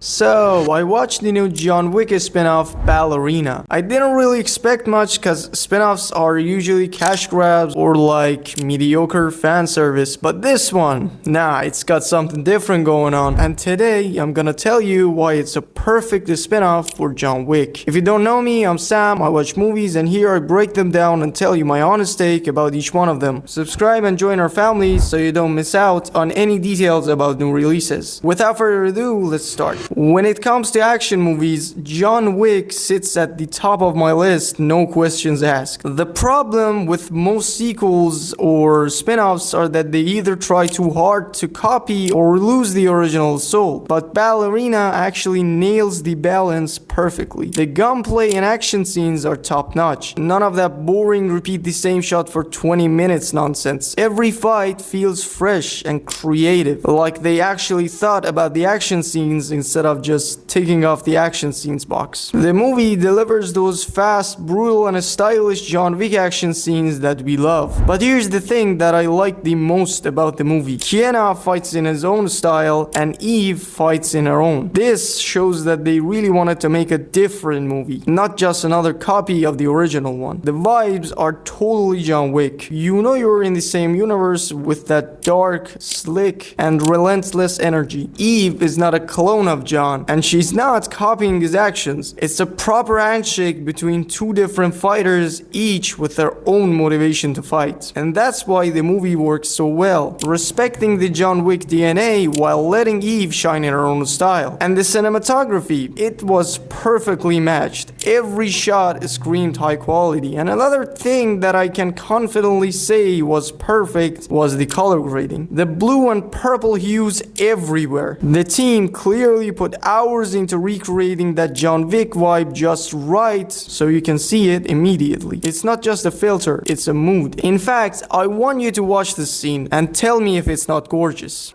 So, I watched the new John Wick spin-off, Ballerina. I didn't really expect much cause spin-offs are usually cash grabs or like mediocre fan service, but this one, nah, it's got something different going on. And today, I'm gonna tell you why it's a perfect spin-off for John Wick. If you don't know me, I'm Sam, I watch movies and here I break them down and tell you my honest take about each one of them. Subscribe and join our family so you don't miss out on any details about new releases. Without further ado, let's start. When it comes to action movies, John Wick sits at the top of my list, no questions asked. The problem with most sequels or spin-offs are that they either try too hard to copy or lose the original soul. But Ballerina actually nails the balance perfectly. The gunplay and action scenes are top-notch. None of that boring repeat the same shot for 20 minutes nonsense. Every fight feels fresh and creative, like they actually thought about the action scenes instead of just ticking off the action scenes box. The movie delivers those fast, brutal, and stylish John Wick action scenes that we love. But here's the thing that I like the most about the movie. Keanu fights in his own style and Eve fights in her own. This shows that they really wanted to make a different movie, not just another copy of the original one. The vibes are totally John Wick. You know you're in the same universe with that dark, slick, and relentless energy. Eve is not a clone of John, and she's not copying his actions. It's a proper handshake between two different fighters, each with their own motivation to fight. And that's why the movie works so well, respecting the John Wick DNA while letting Eve shine in her own style. And the cinematography, it was perfectly matched. Every shot screamed high quality. And another thing that I can confidently say was perfect was the color grading. The blue and purple hues everywhere. The team clearly put hours into recreating that John Wick vibe just right so you can see it immediately. It's not just a filter, it's a mood. In fact, I want you to watch this scene and tell me if it's not gorgeous.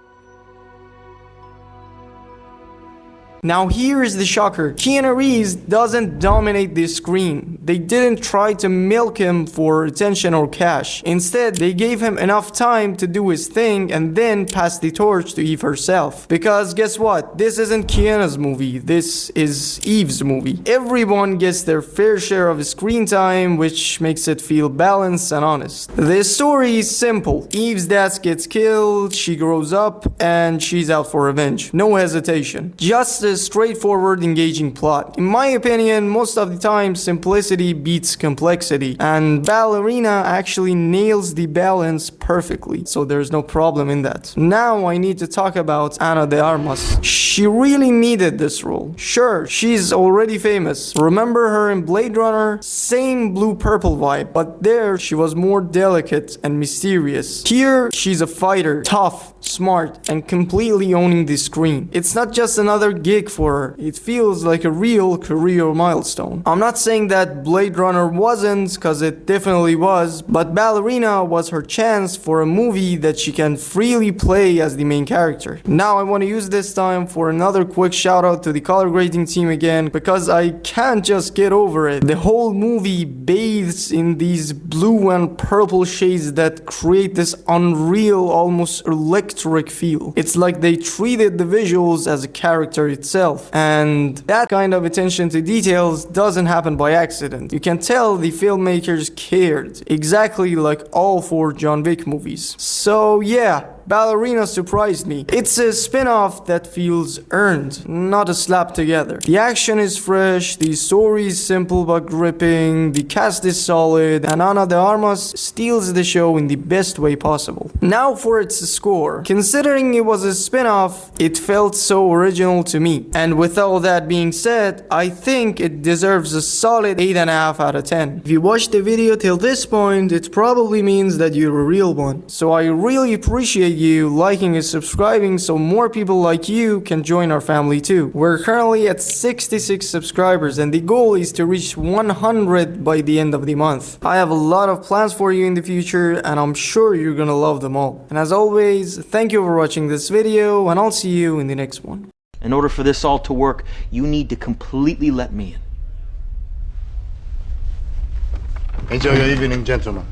Now here is the shocker. Keanu Reeves doesn't dominate the screen. They didn't try to milk him for attention or cash. Instead, they gave him enough time to do his thing and then pass the torch to Eve herself. Because guess what? This isn't Keanu's movie. This is Eve's movie. Everyone gets their fair share of screen time, which makes it feel balanced and honest. The story is simple. Eve's dad gets killed, she grows up, and she's out for revenge. No hesitation. Just a straightforward, engaging plot. In my opinion, most of the time, simplicity beats complexity, and Ballerina actually nails the balance perfectly, so there's no problem in that. Now I need to talk about Ana de Armas. She really needed this role. Sure, she's already famous. Remember her in Blade Runner? Same blue-purple vibe, but there she was more delicate and mysterious. Here, she's a fighter, tough, smart, and completely owning the screen. It's not just another gig for her. It feels like a real career milestone. I'm not saying that Blade Runner wasn't, cause it definitely was, but Ballerina was her chance for a movie that she can freely play as the main character. Now I want to use this time for another quick shout out to the color grading team again, because I can't just get over it. The whole movie bathes in these blue and purple shades that create this unreal, almost electric feel. It's like they treated the visuals as a character itself, and that kind of attention to details doesn't happen by accident. You can tell the filmmakers cared, exactly like all four John Wick movies. So yeah, Ballerina surprised me. It's a spin-off that feels earned, not a slap together. The action is fresh, the story is simple but gripping, the cast is solid, and Ana de Armas steals the show in the best way possible. Now for its score. Considering it was a spin-off, it felt so original to me. And with all that being said, I think it deserves a solid 8.5 out of 10. If you watched the video till this point, it probably means that you're a real one. So I really appreciate you liking and subscribing so more people like you can join our family too. We're currently at 66 subscribers and the goal is to reach 100 by the end of the month. I have a lot of plans for you in the future and I'm sure you're gonna love them all. And as always, thank you for watching this video and I'll see you in the next one. In order for this all to work, you need to completely let me in. Enjoy your evening, gentlemen.